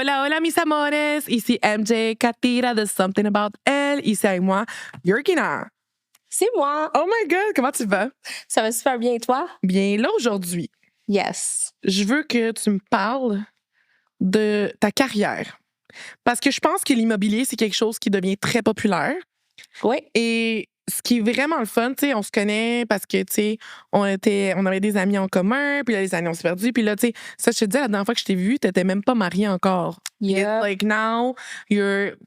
Hola, hola, mis amores. Ici MJ Katira de Something About Elle. Ici avec moi, Yorkina. C'est moi. Oh my God, comment tu vas? Ça va super bien, et toi? Bien, là, aujourd'hui, Yes. je veux que tu me parles de ta carrière. Parce que je pense que l'immobilier, c'est quelque chose qui devient très populaire. Oui. Et ce qui est vraiment le fun, tu sais, on se connaît parce que, tu sais, on avait des amis en commun, puis là, les années, on s'est perdus. Puis là, tu sais, ça, je te dis, la dernière fois que je t'ai vue, t'étais même pas mariée encore. Yep. It's like now, tu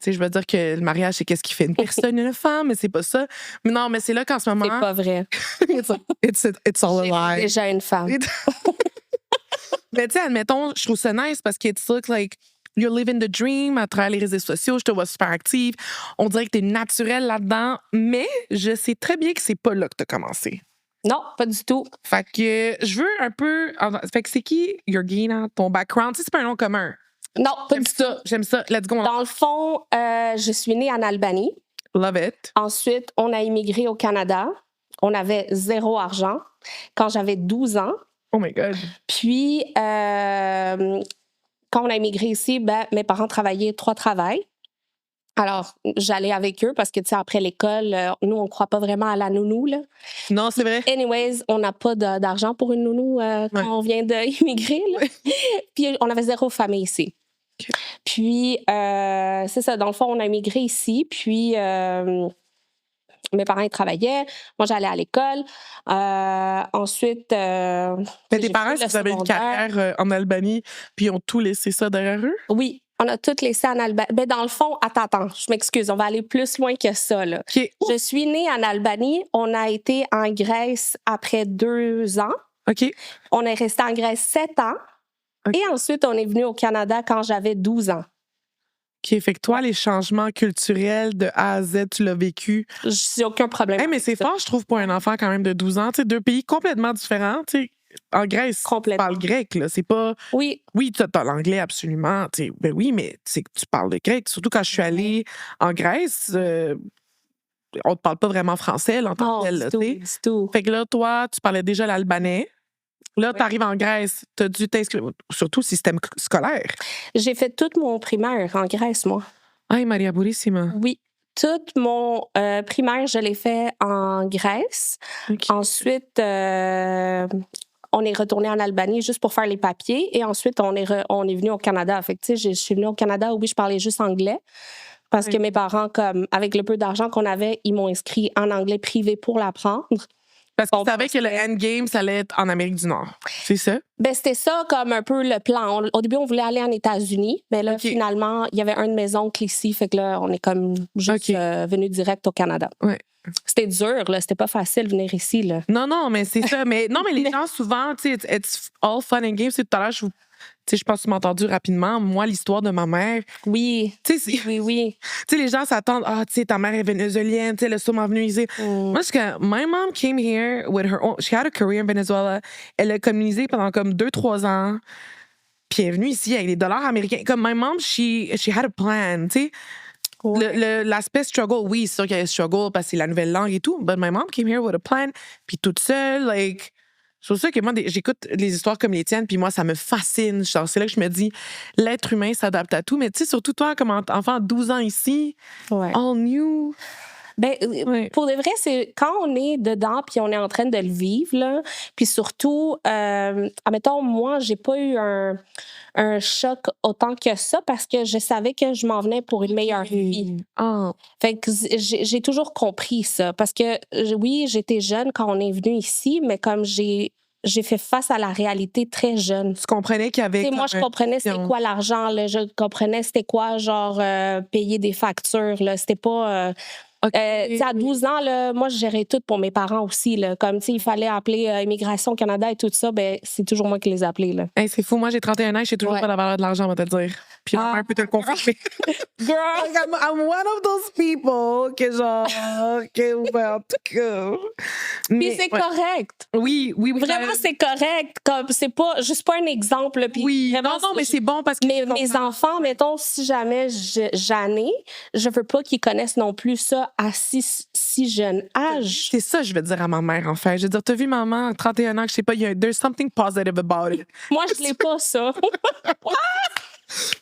sais, je veux dire que le mariage, c'est qu'est-ce qui fait une personne, une femme, mais c'est pas ça. Mais non, mais c'est là qu'en ce moment. C'est pas vrai. it's all a lie. Déjà une femme. Mais tu sais, admettons, je trouve ça nice parce que it's look like you're living the dream à travers les réseaux sociaux. Je te vois super active. On dirait que t'es naturelle là-dedans. Mais je sais très bien que c'est pas là que t'as commencé. Non, pas du tout. Fait que je veux un peu. Fait que c'est qui, Yorgina, ton background? Tu sais, c'est pas un nom commun. Non, pas J'aime du ça. tout. J'aime ça. Let's go. Dans le fond, je suis née en Albanie. Love it. Ensuite, on a immigré au Canada. On avait 0 argent quand j'avais 12 ans. Oh my God. Puis, quand on a immigré ici, mes parents travaillaient 3 travails. Alors, j'allais avec eux parce que, tu sais, après l'école, nous, on ne croit pas vraiment à la nounou, là. Non, c'est vrai. Anyways, on n'a pas d'argent pour une nounou quand on vient d'immigrer, là. Puis, on avait 0 famille ici. Okay. Puis, c'est ça, dans le fond, on a immigré ici. Puis, mes parents, ils travaillaient. Moi, j'allais à l'école. Ensuite, Mais tes parents, ils avaient une carrière en Albanie, puis ils ont tout laissé ça derrière eux? Oui. On a tout laissé en Albanie. Ben, dans le fond, attends, je m'excuse, on va aller plus loin que ça, là. Okay. Je suis née en Albanie. On a été en Grèce après 2 ans. OK. On est resté en Grèce 7 ans. Okay. Et ensuite, on est venu au Canada quand j'avais 12 ans. OK, fait que toi, les changements culturels de A à Z, tu l'as vécu. J'ai aucun problème. Hey, mais c'est fort, je trouve, pour un enfant quand même de 12 ans. Tu sais, 2 pays complètement différents. Tu sais, en Grèce, tu parles grec, là. C'est pas. Oui. Oui, tu as l'anglais, absolument. Tu sais, ben oui, mais tu parles de grec. Surtout quand je suis allée en Grèce, on ne parle pas vraiment français, là, en tant que tel. Du tout. Fait que là, toi, tu parlais déjà l'albanais. Là, tu arrives en Grèce, tu as dû t'inscrire, surtout système scolaire. J'ai fait toute mon primaire en Grèce, moi. Ay, Maria Burissima. Oui. Toute mon primaire, je l'ai fait en Grèce. Okay. Ensuite, on est retourné en Albanie juste pour faire les papiers. Et ensuite, on est venu au Canada. Fait que, tu sais, je suis venue au Canada, oui, je parlais juste anglais. Parce que mes parents, comme avec le peu d'argent qu'on avait, ils m'ont inscrit en anglais privé pour l'apprendre. Parce qu'ils savaient que le endgame, ça allait être en Amérique du Nord. C'est ça? Ben, c'était ça comme un peu le plan. Au début, on voulait aller en États-Unis, mais là, finalement, il y avait un de mes oncles ici, fait que là, on est comme juste venu direct au Canada. Ouais. C'était dur, là. C'était pas facile de venir ici, là. Non, mais c'est ça. Mais les gens, souvent, tu sais, it's all fun and games. Tout à l'heure, je pense que tu m'as entendu rapidement. Moi, l'histoire de ma mère. Oui. Oui. Tu sais, les gens s'attendent, tu sais, ta mère est vénézuélienne, tu sais, elle est sûrement venue ici. Moi, je que my mom came here with her own. She had a career in Venezuela. Elle a communisé pendant comme 2-3 ans. Puis elle est venue ici avec des dollars américains. Comme my mom, she had a plan, tu sais. Ouais. L'aspect struggle, oui, c'est sûr qu'il y a un struggle parce que c'est la nouvelle langue et tout. But my mom came here with a plan. Puis toute seule, like. C'est pour ça que moi, j'écoute les histoires comme les tiennes, puis moi, ça me fascine. Genre, c'est là que je me dis, l'être humain s'adapte à tout. Mais tu sais, surtout toi, comme enfant de 12 ans ici, all new. Ben, pour de vrai, c'est quand on est dedans puis on est en train de le vivre, là, puis surtout, admettons, moi, j'ai pas eu un choc autant que ça parce que je savais que je m'en venais pour une meilleure vie. Oh. Fait que j'ai toujours compris ça parce que, oui, j'étais jeune quand on est venu ici, mais comme j'ai fait face à la réalité très jeune. Tu comprenais qu'il y avait... Moi, je comprenais c'était quoi l'argent, là, je comprenais c'était quoi, genre, payer des factures, là, c'était pas... à 12 ans, là, moi, je gérais tout pour mes parents aussi. Là. Comme il fallait appeler Immigration Canada et tout ça, ben, c'est toujours moi qui les appelais. Là. Hey, c'est fou, moi j'ai 31 ans et je sais toujours pas la valeur de l'argent, on va te le dire. Puis ma mère peut te le confirmer. Girl! Like, I'm one of those people que genre, en tout cas. Puis c'est correct. Oui. Vraiment, c'est correct. Comme, c'est pas juste pas un exemple. Puis oui, vraiment, non, mais c'est bon parce que. Mes enfants, mettons, si jamais j'en ai, je veux pas qu'ils connaissent non plus ça à si jeune âge. C'est ça, je vais dire à ma mère, en fait. Je veux dire, t'as vu maman, 31 ans, je sais pas, there's something positive about it. Moi, je l'ai pas, ça.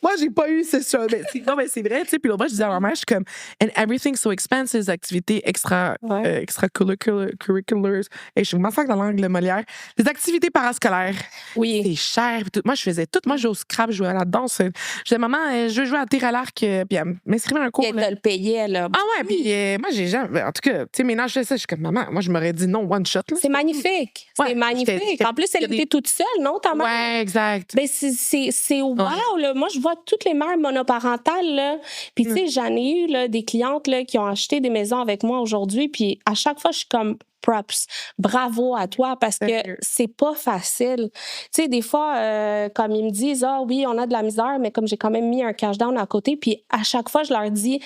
Moi, j'ai pas eu ce choix. Non, mais c'est vrai, tu sais. Puis l'autre fois, je disais à ma mère, je suis comme, and everything's so expensive, les activités extracurriculars. Et je m'en dans l'angle Molière. Les activités parascolaires. Oui. C'est cher. Puis tout. Moi, je faisais tout. Moi, je jouais au scrap, je jouais à la danse. Je disais, maman, je veux jouer à tir à l'arc. Puis elle m'inscrivait à un cours. Et elle le payait, là. Ah ouais, puis moi, j'ai jamais. En tout cas, tu sais, maintenant, je fais ça. Je suis comme, maman, moi, je m'aurais dit non, one shot. Là. C'est magnifique. Ouais, c'est magnifique. En plus, elle était toute seule, non, ta mère? Ouais, exact. Ben, c'est wow, là. Moi, je vois toutes les mères monoparentales, là. Puis, tu sais, j'en ai eu, là, des clientes, là, qui ont acheté des maisons avec moi aujourd'hui. Puis, à chaque fois, je suis comme, props. Bravo à toi, parce que c'est pas facile. Tu sais, des fois, comme ils me disent, ah oui, on a de la misère, mais comme j'ai quand même mis un cash down à côté, puis à chaque fois, je leur dis,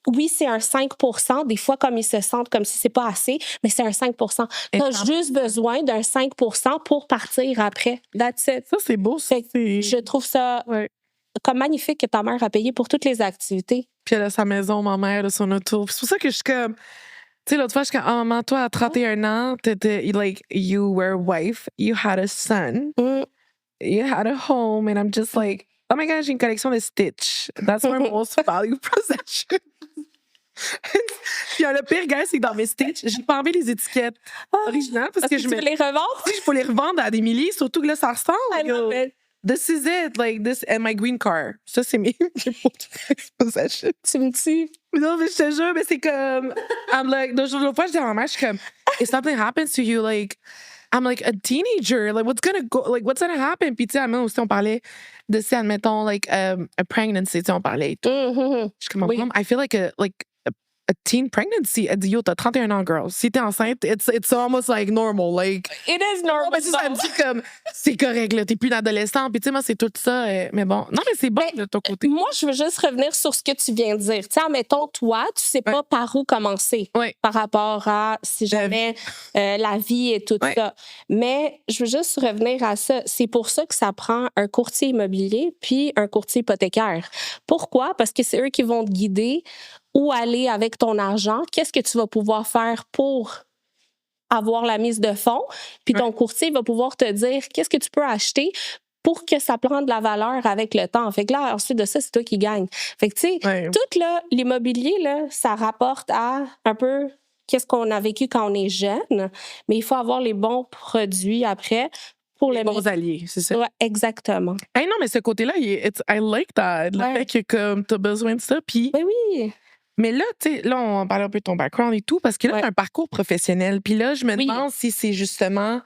oui, c'est un 5 %. Des fois, comme ils se sentent comme si c'est pas assez, mais c'est un 5 %. Tu as juste besoin d'un 5 % pour partir après. That's it. Ça, c'est beau. Je trouve ça comme magnifique que ta mère a payé pour toutes les activités. Puis elle a sa maison, ma mère, elle a son auto. C'est pour ça que je suis comme... Tu sais, l'autre fois, je suis comme, oh, maman, toi, à 31 ans, like, you were a wife, you had a son, you had a home, and I'm just like, oh my God, j'ai une collection de Stitch. That's my most valued possession. Puis le pire, gars, c'est que dans mes Stitch, j'ai pas enlevé les étiquettes originales parce que je tu veux les revendre? Si je peux les revendre à des milliers, surtout que là, ça ressemble. I love it. This is it, like this and my green car. Ça, c'est mes possessions. Tu me tues. Non, mais je te jure, mais c'est comme. I'm like, l'autre fois, je dis à ma mère, je suis comme, if something happens to you, like, I'm like a teenager, like, what's gonna happen? Puis, tu sais, aussi, on parlait de, ça, admettons, like, a pregnancy, tu sais, on parlait et tout. Je suis comme, Mom, I feel like a teen pregnancy. Elle dit, yo, t'as 31 ans, girl. Si t'es enceinte, it's almost like normal. Like, it is normal. Mais ça me dit comme, c'est correct, là, t'es plus une adolescente. Puis, tu sais, moi, c'est tout ça. Mais bon, non, mais c'est bon de ton côté. Moi, je veux juste revenir sur ce que tu viens de dire. Tu sais, admettons, toi, tu sais pas par où commencer par rapport à si jamais la vie et tout ça. Mais je veux juste revenir à ça. C'est pour ça que ça prend un courtier immobilier puis un courtier hypothécaire. Pourquoi? Parce que c'est eux qui vont te guider où aller avec ton argent, qu'est-ce que tu vas pouvoir faire pour avoir la mise de fonds, puis ton courtier va pouvoir te dire qu'est-ce que tu peux acheter pour que ça prenne de la valeur avec le temps. Fait que là, ensuite de ça, c'est toi qui gagnes. Fait que, tu sais, tout là, l'immobilier, là, ça rapporte à un peu qu'est-ce qu'on a vécu quand on est jeune, mais il faut avoir les bons produits après pour les bons alliés, c'est ça? Oui, exactement. Hey, non, mais ce côté-là, I like that. Le fait que comme t'as besoin de ça, puis... Ben oui! Mais là, tu sais, là, on parlait un peu de ton background et tout, parce que là, t'as un parcours professionnel. Puis là, je me demande si c'est justement...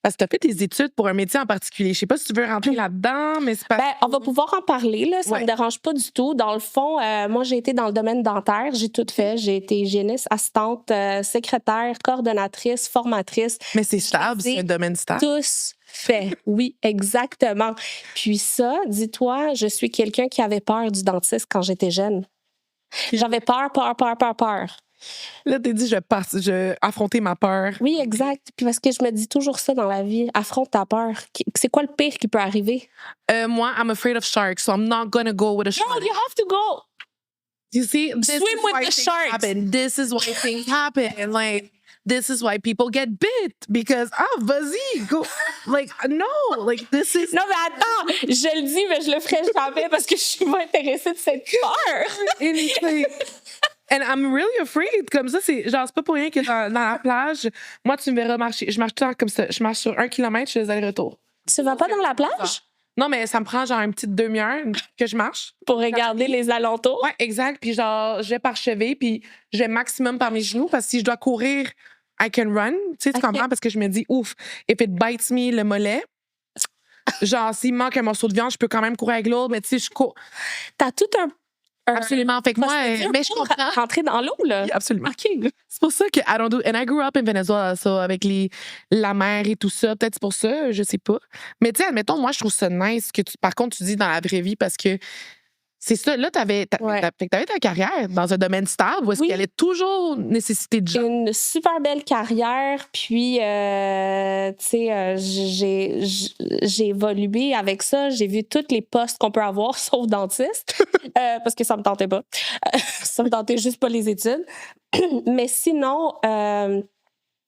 Parce que t'as fait des études pour un métier en particulier. Je sais pas si tu veux rentrer là-dedans, mais c'est pas... Ben, on va pouvoir en parler, là. Ça me dérange pas du tout. Dans le fond, moi, j'ai été dans le domaine dentaire. J'ai tout fait. J'ai été hygiéniste, assistante, secrétaire, coordonnatrice, formatrice. Mais c'est stable, c'est un domaine stable. Tous fait. Oui, exactement. Puis ça, dis-toi, je suis quelqu'un qui avait peur du dentiste quand j'étais jeune. J'avais peur. Là, t'es dit, je vais affronter ma peur. Oui, exact. Puis parce que je me dis toujours ça dans la vie, affronte ta peur. C'est quoi le pire qui peut arriver? Moi, I'm afraid of sharks, so I'm not gonna go with a shark. No, you have to go. You see? This Swim with the sharks. Happen. This is why things happen. Like, this is why people get bit. Because, vas-y, go. Like, no, like, this is... Non, mais attends, je le dis, mais je le ferai jamais parce que je suis pas intéressée de cette peur. And I'm really afraid. Comme ça, c'est pas pour rien que dans la plage, moi, tu me verras marcher. Je marche tout le temps comme ça. Je marche sur 1 kilomètre, je fais des allers-retours. Tu vas pas dans la plage? Non, mais ça me prend genre une petite demi-heure que je marche. Pour regarder les alentours? Ouais, exact. Puis genre, je vais par chevet, puis je vais maximum par mes genoux, parce que si je dois courir, I can run. Tu sais, tu comprends? Parce que je me dis, ouf, if it bites me, le mollet, genre, s'il me manque un morceau de viande, je peux quand même courir avec l'autre, mais tu sais, je cours. T'as tout un Absolument. Fait que moi, mais je comprends. Rentrer dans l'eau, là. Oui, absolument. OK. C'est pour ça que I don't do... And I grew up in Venezuela, so, avec la mer et tout ça. Peut-être c'est pour ça, je sais pas. Mais tu sais, admettons, moi, je trouve ça nice que par contre, tu dis dans la vraie vie, parce que c'est ça. Là, t'avais ta carrière dans un domaine stable où est-ce qu'elle allait toujours nécessiter de gens? Une super belle carrière. Puis, tu sais, j'ai évolué avec ça. J'ai vu tous les postes qu'on peut avoir, sauf dentiste, parce que ça me tentait pas. Ça me tentait juste pas les études. Mais sinon,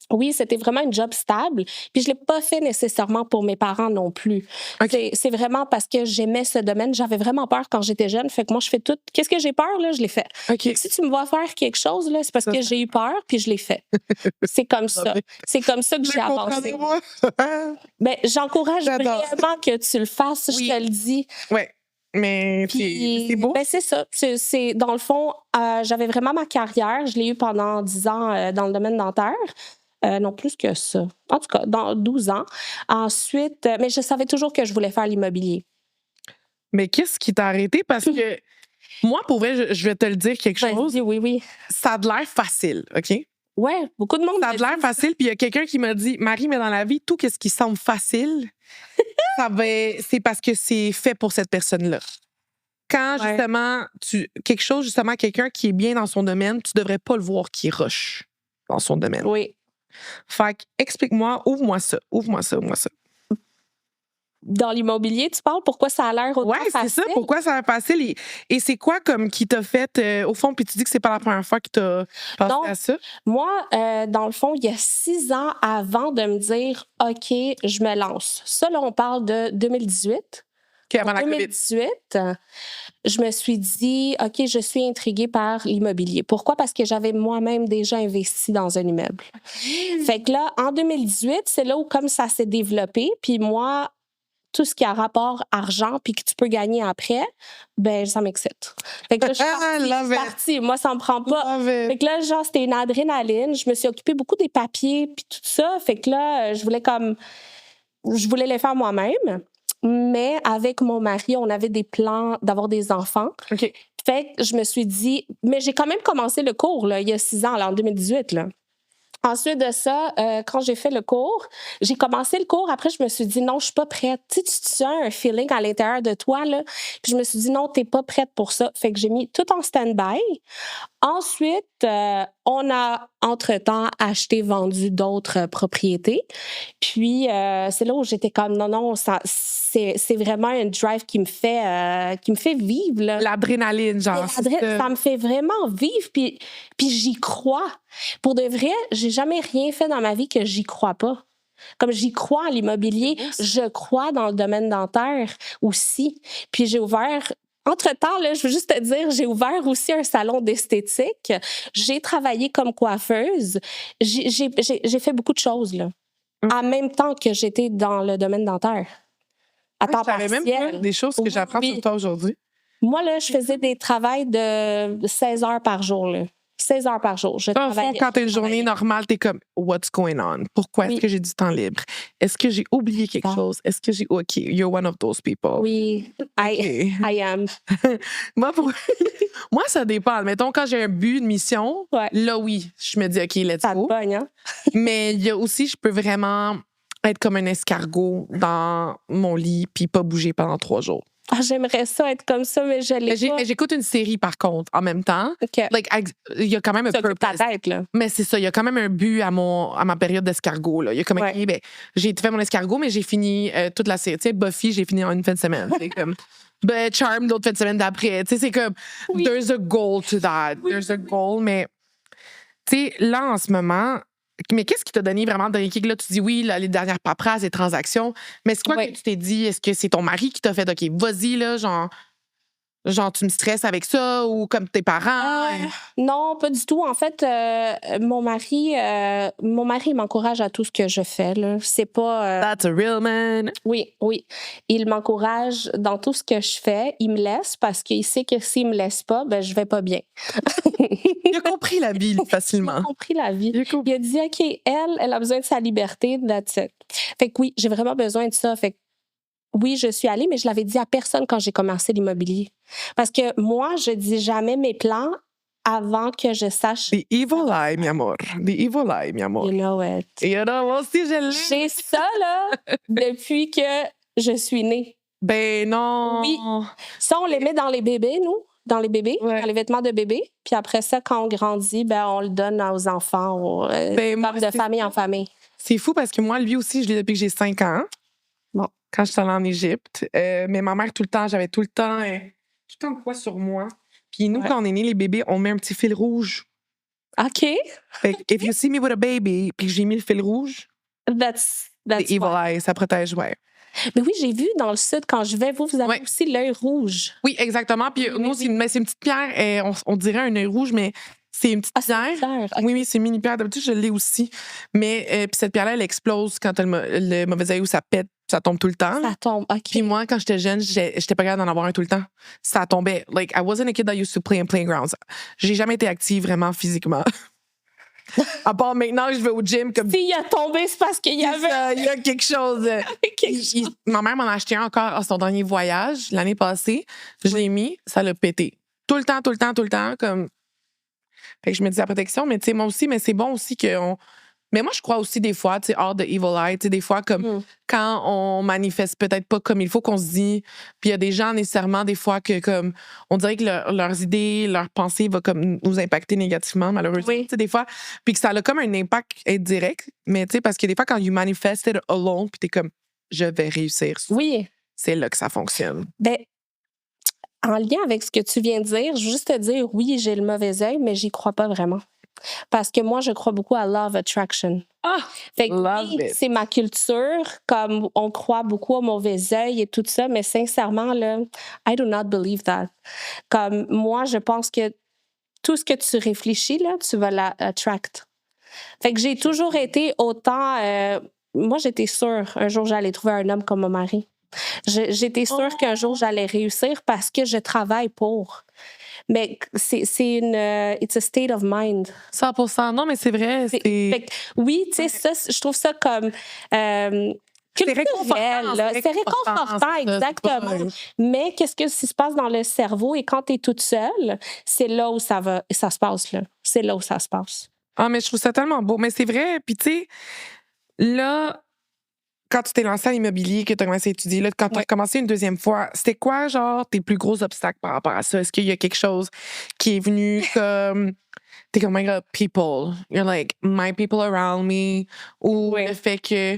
Oui, c'était vraiment une job stable. Puis je l'ai pas fait nécessairement pour mes parents non plus. OK. C'est vraiment parce que j'aimais ce domaine. J'avais vraiment peur quand j'étais jeune. Fait que moi, je fais tout. Qu'est-ce que j'ai peur, là? Je l'ai fait. OK. Fait que si tu me vois faire quelque chose, là, c'est parce Ça, que ça j'ai eu peur, puis je l'ai fait. C'est comme ça. Parfait. C'est comme ça que j'ai avancé. Comprenez-moi. Ben, j'encourage J'adore. vraiment que tu le fasses, Oui. je te le dis. Ouais. Mais c'est Puis, beau. ben, c'est ça. Dans le fond, j'avais vraiment ma carrière. Je l'ai eu pendant 10 ans dans le domaine dentaire. Non, plus que ça. En tout cas, dans 12 ans. Ensuite, mais je savais toujours que je voulais faire l'immobilier. Mais qu'est-ce qui t'a arrêté? Parce que moi, pour vrai, je vais te le dire quelque chose. Vas-y, oui. Ça a de l'air facile, OK? Ouais, beaucoup de monde. Ça a de l'air facile. Puis il y a quelqu'un qui m'a dit, Marie, mais dans la vie, tout ce qui semble facile, c'est parce que c'est fait pour cette personne-là. Quand Ouais. justement, quelqu'un qui est bien dans son domaine, tu devrais pas le voir qui rush dans son domaine. Oui. Fait que, explique-moi, ouvre-moi ça. Dans l'immobilier, tu parles? Pourquoi ça a l'air autant Ouais, c'est facile? ça. Pourquoi ça a facile? Et c'est quoi comme qui t'a fait, au fond, puis tu dis que c'est pas la première fois que t'as pensé Non. à ça? Moi, dans le fond, il y a 6 ans avant de me dire, OK, je me lance. Ça, là, on parle de 2018. Avant En la COVID. 2018, je me suis dit, OK, je suis intriguée par l'immobilier. Pourquoi? Parce que j'avais moi-même déjà investi dans un immeuble. Fait que là, en 2018, c'est là où comme ça s'est développé. Puis moi, tout ce qui a rapport argent puis que tu peux gagner après, ben ça m'excite. Fait que là, je suis partie. Moi, ça me prend pas. Fait que là, genre, c'était une adrénaline. Je me suis occupée beaucoup des papiers puis tout ça. Fait que là, je voulais les faire moi-même. Mais avec mon mari, on avait des plans d'avoir des enfants. OK. Fait que je me suis dit, mais j'ai quand même commencé le cours là, il y a 6 ans, là, en 2018. Là. Ensuite de ça, quand j'ai fait le cours, j'ai commencé le cours. Après, je me suis dit, non, je suis pas prête. Tu sais, tu sens un feeling à l'intérieur de toi. Là. Puis je me suis dit, non, t'es pas prête pour ça. Fait que j'ai mis tout en stand-by. Ensuite, on a, entre-temps, acheté, vendu d'autres propriétés. Puis, c'est là où j'étais comme, non, c'est vraiment un drive qui me fait vivre. Là. L'adrénaline, genre. Ça me fait vraiment vivre, puis j'y crois. Pour de vrai, j'ai jamais rien fait dans ma vie que j'y crois pas. Comme j'y crois à l'immobilier, je crois dans le domaine dentaire aussi. Puis j'ai ouvert... Entre-temps, là, je veux juste te dire, j'ai ouvert aussi un salon d'esthétique. J'ai travaillé comme coiffeuse. J'ai fait beaucoup de choses, là. En même temps que j'étais dans le domaine dentaire. À temps partiel. Je savais même pas des choses que j'apprends sur toi aujourd'hui. Moi, là, je faisais des travails de 16 heures par jour. Là. 16 heures par jour. Au fond, quand t'as une journée normale, t'es comme, what's going on? Pourquoi est-ce que j'ai du temps libre? Est-ce que j'ai oublié quelque chose? Est-ce que j'ai... OK, you're one of those people. Oui, I am. Moi, ça dépend. Mettons, quand j'ai un but, une mission, là, oui, je me dis, OK, let's go. Ça te pogne, hein? Mais il y a aussi, je peux vraiment être comme un escargot dans mon lit puis pas bouger pendant 3 jours. Ah, j'aimerais ça être comme ça, mais je l'ai pas. Mais j'écoute une série, par contre, en même temps. Okay. Il y a quand même un purpose. Ta tête, là. Mais c'est ça, il y a quand même un but à ma période d'escargot. Là. Il y a comme, OK, ben, j'ai fait mon escargot, mais j'ai fini toute la série. Tu sais, Buffy, j'ai fini en une fin de semaine. C'est comme... Ben, Charm, l'autre fin de semaine d'après. Tu sais, c'est comme, there's a goal to that. There's a goal, mais, tu sais, là, en ce moment, mais qu'est-ce qui t'a donné vraiment de là, tu dis oui, là, les dernières paperasses, les transactions, mais c'est quoi que tu t'es dit? Est-ce que c'est ton mari qui t'a fait, OK, vas-y, là, genre, tu me stresses avec ça ou comme tes parents? Non, pas du tout. En fait, mon mari m'encourage à tout ce que je fais. Là. C'est pas. That's a real man. Oui. Il m'encourage dans tout ce que je fais. Il me laisse parce qu'il sait que s'il me laisse pas, ben je vais pas bien. Il a compris la vie facilement. Il a compris la vie. Il a dit, OK, elle a besoin de sa liberté, that's it. Fait que oui, j'ai vraiment besoin de ça. Fait que oui, je suis allée, mais je l'avais dit à personne quand j'ai commencé l'immobilier. Parce que moi, je dis jamais mes plans avant que je sache. The evil eye, mi amor. The evil eye, mi amor. You know it. You know, moi aussi, je l'ai. J'ai ça, là, depuis que je suis née. Ben non. Oui. Ça, on les met dans les bébés, nous. Dans les bébés, dans les vêtements de bébé. Puis après ça, quand on grandit, ben on le donne aux enfants, comme de famille en famille. C'est fou parce que moi, lui aussi, je l'ai depuis que j'ai 5 ans. Bon. Quand je suis allée en Égypte. Mais ma mère, j'avais tout le temps quoi sur moi. Puis nous, quand on est nés, les bébés, on met un petit fil rouge OK. Fait que, if you see me with a baby, puis que j'ai mis le fil rouge, That's the evil why. eye, ça protège, ouais. Mais oui, j'ai vu dans le sud, quand je vais, vous avez Ouais. aussi l'œil rouge. Oui, exactement. Puis Oui, nous, oui. c'est une petite pierre, on dirait un œil rouge, mais c'est une petite Ah, c'est pierre. une pierre, ok. Oui, c'est une mini-pierre. D'habitude, je l'ai aussi. Mais puis cette pierre-là, elle explose quand le mauvais œil ou ça pète, ça tombe tout le temps. Ça tombe, OK. Puis moi, quand j'étais jeune, j'étais pas capable d'en avoir un tout le temps. Ça tombait. Like, I wasn't a kid that used to play in playgrounds. J'ai jamais été active vraiment physiquement. À part maintenant que je vais au gym. Comme S'il a tombé, c'est parce qu'il y avait il y a quelque chose. quelque chose. Ma mère m'en a acheté un encore à son dernier voyage l'année passée. Je l'ai mis, ça l'a pété. Tout le temps, comme. Fait que je me dis la protection, mais tu sais, moi aussi, mais c'est bon aussi qu'on. Mais moi, je crois aussi des fois, tu sais, hors de evil eye, tu sais, des fois, comme quand on manifeste peut-être pas comme il faut qu'on se dit, puis il y a des gens nécessairement, des fois, que comme on dirait que leurs idées, leurs pensées vont comme nous impacter négativement, malheureusement, Oui. tu sais, des fois, puis que ça a comme un impact indirect, mais tu sais, parce que des fois, quand you manifest it alone, puis t'es comme, je vais réussir, Oui. c'est là que ça fonctionne. Ben, en lien avec ce que tu viens de dire, je veux juste te dire, oui, j'ai le mauvais œil, mais j'y crois pas vraiment. Parce que moi, je crois beaucoup à Law of Attraction. Ah! Fait que Love oui, it. c'est ma culture, comme on croit beaucoup au mauvais œil et tout ça, mais sincèrement, là, I do not believe that. Comme moi, je pense que tout ce que tu réfléchis, là, tu vas l'attract. Fait que j'ai toujours été autant... moi, j'étais sûre un jour j'allais trouver un homme comme mon mari. J'étais sûre qu'un jour j'allais réussir parce que je travaille pour. Mais c'est une... it's a state of mind. 100%. Non, mais c'est vrai. Fait que, oui, tu sais, ça, je trouve ça comme... réconfortant, là. C'est réconfortant, exactement. Mais qu'est-ce qui se passe dans le cerveau? Et quand tu es toute seule, c'est là où ça se passe. Là. C'est là où ça se passe. Ah, mais je trouve ça tellement beau. Mais c'est vrai. Puis, tu sais, là, quand tu t'es lancé à l'immobilier, que tu as commencé à étudier, là, quand tu as commencé une deuxième fois, c'était quoi, genre, tes plus gros obstacles par rapport à ça? Est-ce qu'il y a quelque chose qui est venu comme. T'es comme, my God, people. You're like, my people around me. Ou le fait que.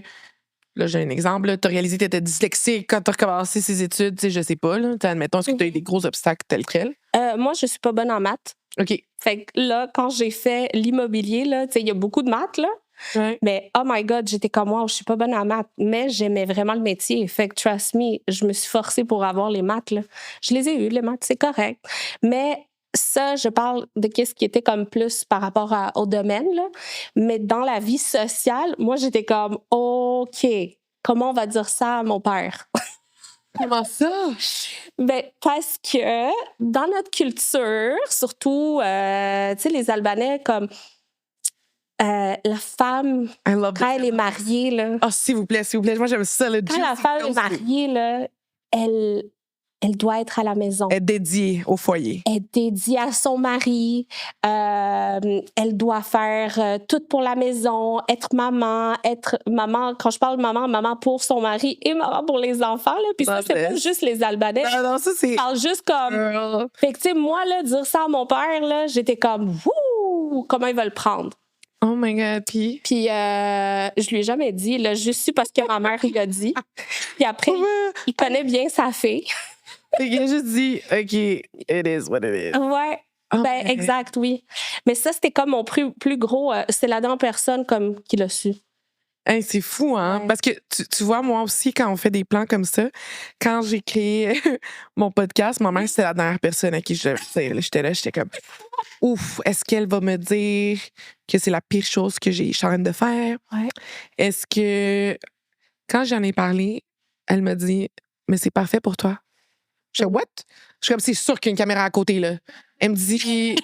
Là, j'ai un exemple. Tu as réalisé que tu étais dyslexique quand tu as recommencé ces études. Tu sais, je sais pas. Là, admettons, est-ce que tu as eu des gros obstacles tels quels? Moi, je suis pas bonne en maths. OK. Fait que là, quand j'ai fait l'immobilier, là, tu sais, il y a beaucoup de maths, là. Ouais. Mais oh my God, j'étais comme wow, je suis pas bonne en maths, mais j'aimais vraiment le métier. Fait que trust me, je me suis forcée pour avoir les maths. Là. Je les ai eues, les maths, c'est correct. Mais ça, je parle de qu'est-ce qui était comme plus par rapport au domaine. Là. Mais dans la vie sociale, moi, j'étais comme OK, comment on va dire ça à mon père? Comment ça? Ben, parce que dans notre culture, surtout, tu sais, les Albanais, comme la femme, quand elle est mariée, là. Ah, s'il vous plaît, moi j'aime ça. Le quand la femme est mariée, là, elle doit être à la maison. Elle est dédiée au foyer. Elle est dédiée à son mari. Elle doit faire tout pour la maison, être maman. Quand je parle maman pour son mari et maman pour les enfants. Là. Puis ça, c'est pas juste les Albanais. Non, ça, c'est... Je parle juste comme... Fait que, tu sais, moi, là, dire ça à mon père, là, j'étais comme, wouh, comment il va le prendre? Oh my God, puis je lui ai jamais dit, là, juste su parce que ma mère lui a dit. Puis après, il connaît bien sa fille. Il a juste dit, OK, it is what it is. Ouais. Ben, exact, oui. Mais ça, c'était comme mon plus gros... c'est la dernière personne comme qui l'a su. Hey, c'est fou, hein? Ouais. Parce que tu vois, moi aussi, quand on fait des plans comme ça, quand j'ai créé mon podcast, ma mère, c'était la dernière personne à qui je devais dire. J'étais comme, ouf, est-ce qu'elle va me dire que c'est la pire chose que je suis en train de faire? Ouais. Est-ce que, quand j'en ai parlé, elle m'a dit, mais c'est parfait pour toi. Je dis, what? Je suis comme, c'est sûr qu'il y a une caméra à côté, là. Elle me dit,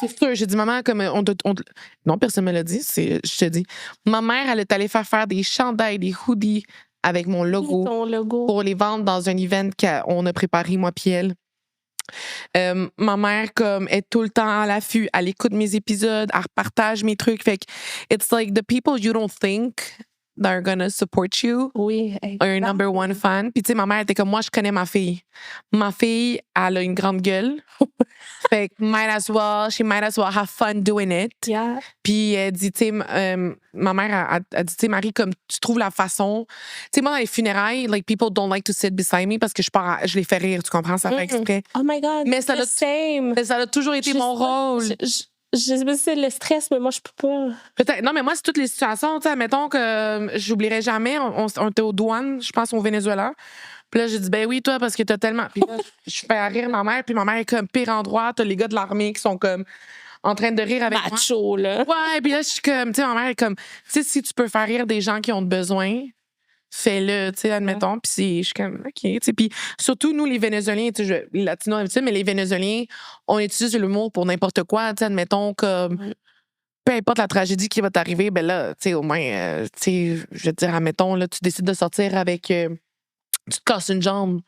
c'est sûr. J'ai dit, maman, comme non, personne me l'a dit. Je te dis. Ma mère, elle est allée faire des chandails, des hoodies avec mon logo. Ton logo. Pour les vendre dans un event qu'on a préparé, moi puis elle. Ma mère, comme, est tout le temps à l'affût. Elle écoute mes épisodes, elle partage mes trucs. Fait que, it's like the people you don't think that are gonna support you. Oui, are your number one fan. Puis, tu sais, ma mère était comme, moi, je connais ma fille. Ma fille, elle a une grande gueule. Fait que, she might as well have fun doing it. Yeah. Puis, elle dit, tu sais, ma mère a dit, tu sais, Marie, comme tu trouves la façon. Tu sais, moi, dans les funérailles, like, people don't like to sit beside me parce que je les fais rire, tu comprends? Ça fait exprès. Oh my God. Mais ça a toujours été mon rôle. c'est le stress, mais moi, je peux pas. Peut-être. Non, mais moi, c'est toutes les situations. Tu sais, admettons que j'oublierai jamais, on était aux douanes, je pense, au Venezuela. Puis là, j'ai dit, ben oui, toi, parce que t'as tellement. Puis là, je fais rire ma mère, puis ma mère est comme pire endroit. T'as les gars de l'armée qui sont comme en train de rire avec moi. Macho, là. Ouais, puis là, je suis comme, tu sais, ma mère est comme, tu sais, si tu peux faire rire des gens qui ont besoin, fais-le, tu sais, admettons. Puis je suis comme, OK, tu sais. Puis surtout, nous, les Vénézuéliens, tu sais, les Latinos, d'habitude, mais les Vénézuéliens, on utilise l'humour pour n'importe quoi, tu sais, admettons, comme. Peu importe la tragédie qui va t'arriver, ben là, tu sais, au moins, tu sais, je veux dire, admettons, là, tu décides de sortir avec. Tu te casses une jambe.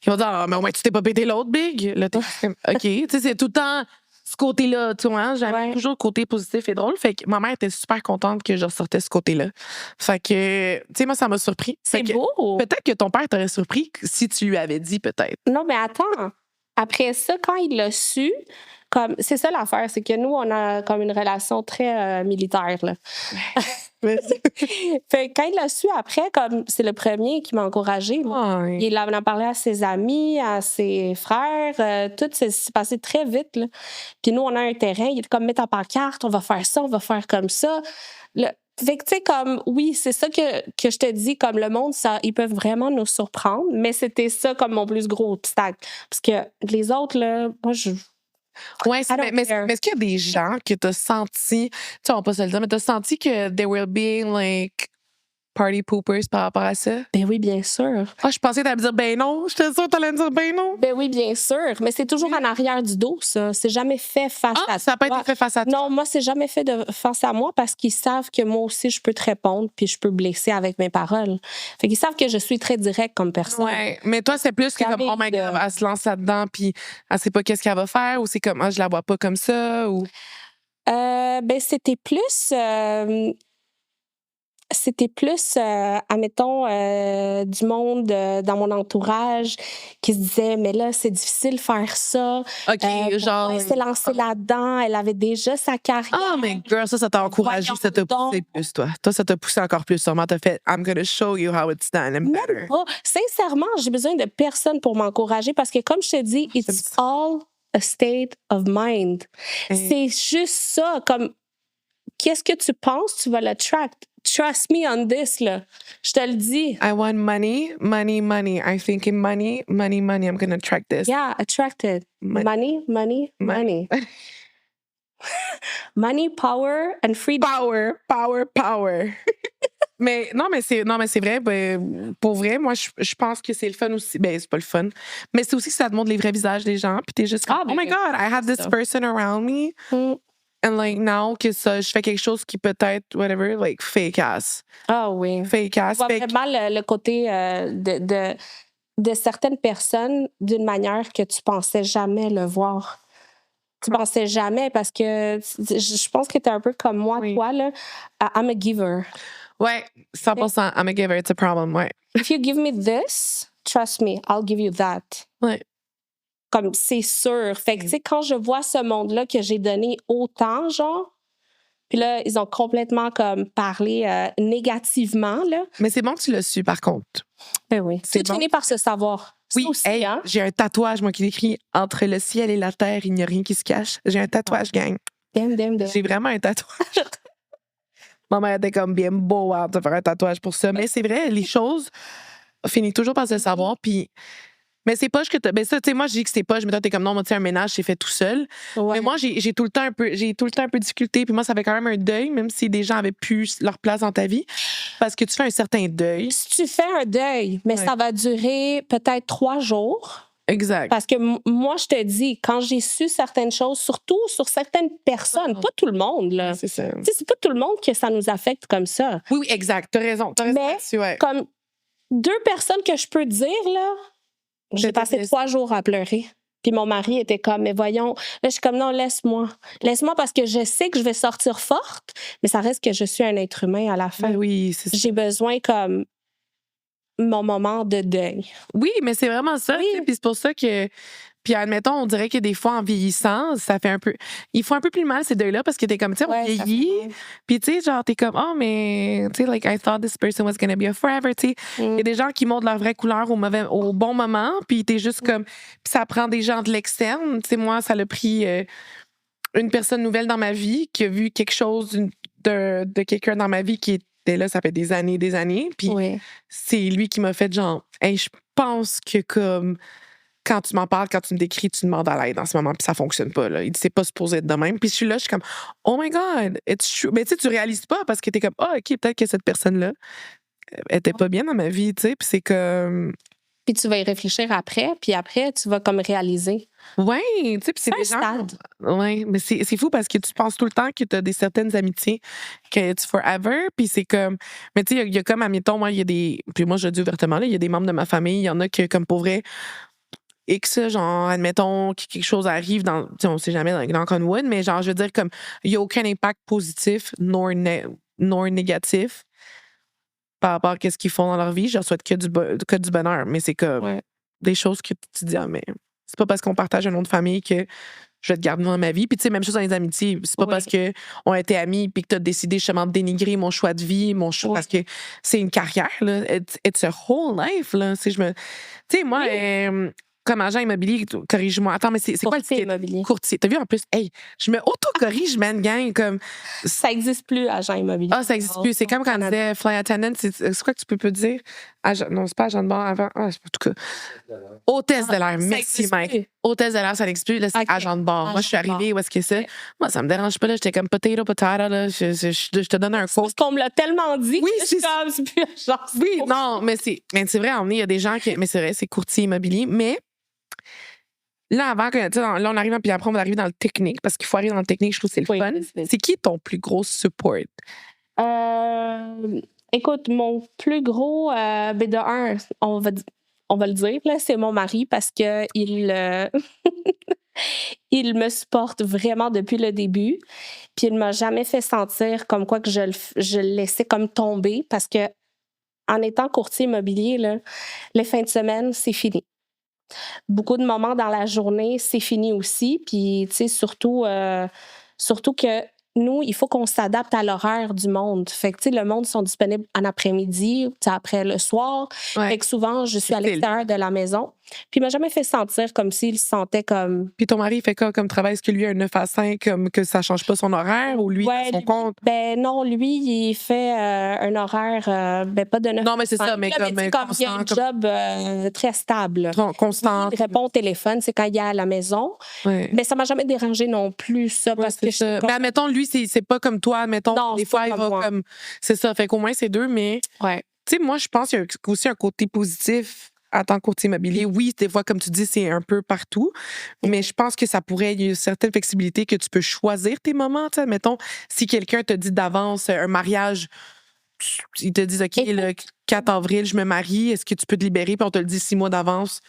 Ils vont dire, ah, mais au moins, tu t'es pas pété l'autre, Big. Là, t'es comme, OK. Tu sais, c'est tout le temps ce côté-là, tu vois. J'avais toujours le côté positif et drôle. Fait que ma mère était super contente que je ressortais ce côté-là. Fait que, tu sais, moi, ça m'a surpris. C'est beau. Peut-être que ton père t'aurait surpris si tu lui avais dit, peut-être. Non, mais attends. Après ça, quand il l'a su, comme c'est ça l'affaire, c'est que nous, on a comme une relation très militaire, là. Fait que quand il l'a su après, comme c'est le premier qui m'a encouragée. Il en a parlé à ses amis, à ses frères. Tout s'est passé très vite, là. Puis nous, on a un terrain. Il est comme, mets ta pancarte, on va faire ça, on va faire comme ça. Fait que, tu sais, comme, oui, c'est ça que je te dis, comme le monde, ça, ils peuvent vraiment nous surprendre, mais c'était ça comme mon plus gros obstacle. Parce que les autres, là, moi, ouais, mais est-ce qu'il y a des gens que t'as senti, tu sais, on va pas se le dire, mais t'as senti que they were being like party poopers par rapport à ça? Ben oui, bien sûr. Ah, je pensais que t'allais me dire ben non. J'étais sûre que t'allais me dire ben non. Ben oui, bien sûr. Mais c'est toujours en arrière du dos, ça. C'est jamais fait face à toi. Ça n'a pas été fait face à toi? Non, moi, c'est jamais fait face à moi parce qu'ils savent que moi aussi, je peux te répondre puis je peux blesser avec mes paroles. Fait qu'ils savent que je suis très directe comme personne. Ouais, mais toi, c'est plus que comme, oh my God, elle se lance là-dedans puis elle sait pas qu'est-ce qu'elle va faire ou c'est comme, ah, je la vois pas comme ça ou... Ben, c'était plus... admettons, du monde dans mon entourage qui se disait, mais là, c'est difficile de faire ça. OK, genre... Elle s'est lancée là-dedans, elle avait déjà sa carrière. Ah, mais girl, ça t'a encouragé, ça t'a poussé plus, toi. Toi, ça t'a poussé encore plus. Sûrement, t'as fait, I'm gonna show you how it's done and better. Pas. Sincèrement, j'ai besoin de personne pour m'encourager parce que, comme je te dis, it's all a state of mind. C'est juste ça, comme, qu'est-ce que tu penses, tu vas l'attract. Trust me on this, là. Je te le dis. I want money, money, money. I'm thinking money, money, money. I'm going to attract this. Yeah, attracted. Money, money, money. Money, power, and freedom. Power, power, power. Mais c'est vrai. Ben, pour vrai, moi, je pense que c'est le fun aussi. Ben, c'est pas le fun. Mais c'est aussi que ça te montre les vrais visages des gens. Puis t'es juste comme, oh my God, I have this person around me. And like now que ça, je fais quelque chose qui peut être whatever, like fake ass. Ah oui. Fake ass. Tu vois vraiment le côté de certaines personnes d'une manière que tu pensais jamais le voir. Tu pensais jamais parce que je pense que t'es un peu comme moi, toi, là. I'm a giver. Ouais, 100%. I'm a giver, it's a problem, ouais. If you give me this, trust me, I'll give you that. Ouais. Comme, c'est sûr. Fait que, tu sais, quand je vois ce monde-là que j'ai donné autant, genre, puis là, ils ont complètement, comme, parlé négativement, là. Mais c'est bon que tu l'as su, par contre. Ben oui. Tu finis par se savoir. Oui, aussi, hey, hein? J'ai un tatouage, moi, qui écrit « Entre le ciel et la terre, il n'y a rien qui se cache ». J'ai un tatouage, gang. J'ai vraiment un tatouage. Ma mère était comme bien beau de faire un tatouage pour ça. Mais c'est vrai, les choses finissent toujours par se savoir, puis... Mais c'est poche que t'as. Ben ça, tu sais, moi, je dis que c'est poche, mais toi, t'es comme non, moi, tu sais, un ménage, c'est fait tout seul. Ouais. Mais moi, j'ai tout le temps un peu de difficulté. Puis moi, ça fait quand même un deuil, même si des gens avaient plus leur place dans ta vie. Parce que tu fais un certain deuil. Si tu fais un deuil, mais ça va durer peut-être 3 jours. Exact. Parce que moi, je te dis, quand j'ai su certaines choses, surtout sur certaines personnes, pas tout le monde, là. C'est ça. Tu sais, c'est pas tout le monde que ça nous affecte comme ça. Oui, exact. T'as raison. Mais, comme 2 personnes que je peux dire, là, j'ai passé 3 jours à pleurer. Puis mon mari était comme, mais voyons. Là, je suis comme, non, laisse-moi. Laisse-moi parce que je sais que je vais sortir forte, mais ça reste que je suis un être humain à la fin. Ben oui, c'est ça. J'ai besoin, comme, mon moment de deuil. Oui, mais c'est vraiment ça. Oui. Puis c'est pour ça que... Puis admettons, on dirait que des fois, en vieillissant, ça fait un peu... Il faut un peu plus mal ces deuils-là parce que t'es comme, tu sais, on vieillit. Puis tu sais, genre, t'es comme, oh, mais, tu sais, like, I thought this person was gonna be a forever, tu sais. Il y a des gens qui montrent leur vraie couleur au bon moment, puis t'es juste comme... Puis ça prend des gens de l'externe. Tu sais, moi, ça l'a pris... une personne nouvelle dans ma vie qui a vu quelque chose de quelqu'un dans ma vie qui était là, ça fait des années. Puis Oui. c'est lui qui m'a fait genre, hey, je pense que comme quand tu m'en parles, quand tu me décris, tu demandes à l'aide en ce moment, puis ça fonctionne pas. Là. Il dit, c'est pas supposé être de même. Puis je suis là, je suis comme, oh my God, it's true. Mais tu sais, tu réalises pas parce que t'es comme, ah, OK, peut-être que cette personne-là était pas bien dans ma vie, tu sais. Puis c'est comme. Puis tu vas y réfléchir après, puis après, tu vas comme réaliser. Ouais, tu sais, puis c'est Un des gens. stade. Ouais, mais c'est fou parce que tu penses tout le temps que tu as des certaines amitiés que it's forever, puis c'est comme. Mais tu sais, il y a comme, admettons, moi, il y a des. Puis moi, je le dis ouvertement, là, il y a des membres de ma famille, il y en a que, comme pour vrai, X, genre, admettons que quelque chose arrive dans. Tu sais, on sait jamais dans Conwood, mais genre, je veux dire, comme, il n'y a aucun impact positif, nor négatif par rapport à ce qu'ils font dans leur vie. Je leur souhaite que du bonheur, mais c'est comme Ouais. des choses que tu te dis, ah, mais c'est pas parce qu'on partage un nom de famille que je vais te garder dans ma vie. Puis, tu sais, même chose dans les amitiés. C'est pas Oui. parce qu'on était amis puis que tu as décidé justement de dénigrer mon choix de vie, mon choix. Oui. Parce que c'est une carrière, là. It's a whole life, là. Tu sais, moi, comme agent immobilier, corrige-moi. Attends, mais c'est quoi le Courtier titre? immobilier. Courtier. T'as vu, en plus, hey, je me auto-corrige, man, gang. Comme. Ça n'existe plus, agent immobilier. Ah, ça existe plus. C'est comme quand on disait fly attendant. C'est quoi que tu peux dire? Non, c'est pas agent de bord avant. Ah, en tout cas. Hôtesse de l'air. Merci, Mike. Hôtesse de l'air, ça n'existe plus. Là, c'est agent de bord. Moi, je suis arrivée. Où est-ce que c'est? Moi, ça me dérange pas. Là, j'étais comme potato. Là. Je te donne un quote. Parce qu'on me l'a tellement dit. Oui, c'est comme, c'est plus genre. Oui, non, mais c'est vrai, il y a des gens qui. Mais c'est vrai, c'est courtier immobilier. Mais. Là, avant que, là, on arrive, puis après, on va arriver dans le technique, parce qu'il faut arriver dans le technique, je trouve que c'est le fun. C'est qui ton plus gros support? Écoute, mon plus gros, de un, on va le dire, là, c'est mon mari, parce que il me supporte vraiment depuis le début. Puis il m'a jamais fait sentir comme quoi que je le laissais comme tomber, parce que en étant courtier immobilier, là, les fins de semaine, c'est fini. Beaucoup de moments dans la journée, c'est fini aussi. Puis, tu sais, surtout que nous, il faut qu'on s'adapte à l'horaire du monde. Fait que, tu sais, le monde sont disponibles en après-midi, tu sais, après le soir. Ouais. Fait que souvent, je suis à l'extérieur de la maison. Puis il m'a jamais fait sentir comme s'il se sentait comme. Puis ton mari, il fait quoi comme travail? Est-ce que lui a un 9 à 5, comme que ça change pas son horaire, ou lui, il a son compte? Ben non, lui, il fait un horaire, pas de 9 Non, mais c'est ça, mais là, comme il a un job très stable. constant. Il répond au téléphone, c'est quand il est à la maison. Ouais. Mais ça m'a jamais dérangé non plus, ça, parce que ça. Mais admettons, lui, c'est pas comme toi, admettons. Non, des fois, il va moi. comme. C'est ça, fait qu'au moins, c'est deux, mais. Ouais. Tu sais, moi, je pense qu'il y a aussi un côté positif en tant que courtier immobilier. Oui, des fois, comme tu dis, c'est un peu partout, mais je pense que ça pourrait, il y a une certaine flexibilité que tu peux choisir tes moments. Tu sais, mettons, si quelqu'un te dit d'avance un mariage, ils te disent, OK, le 4 avril, je me marie, est-ce que tu peux te libérer, puis on te le dit 6 mois d'avance?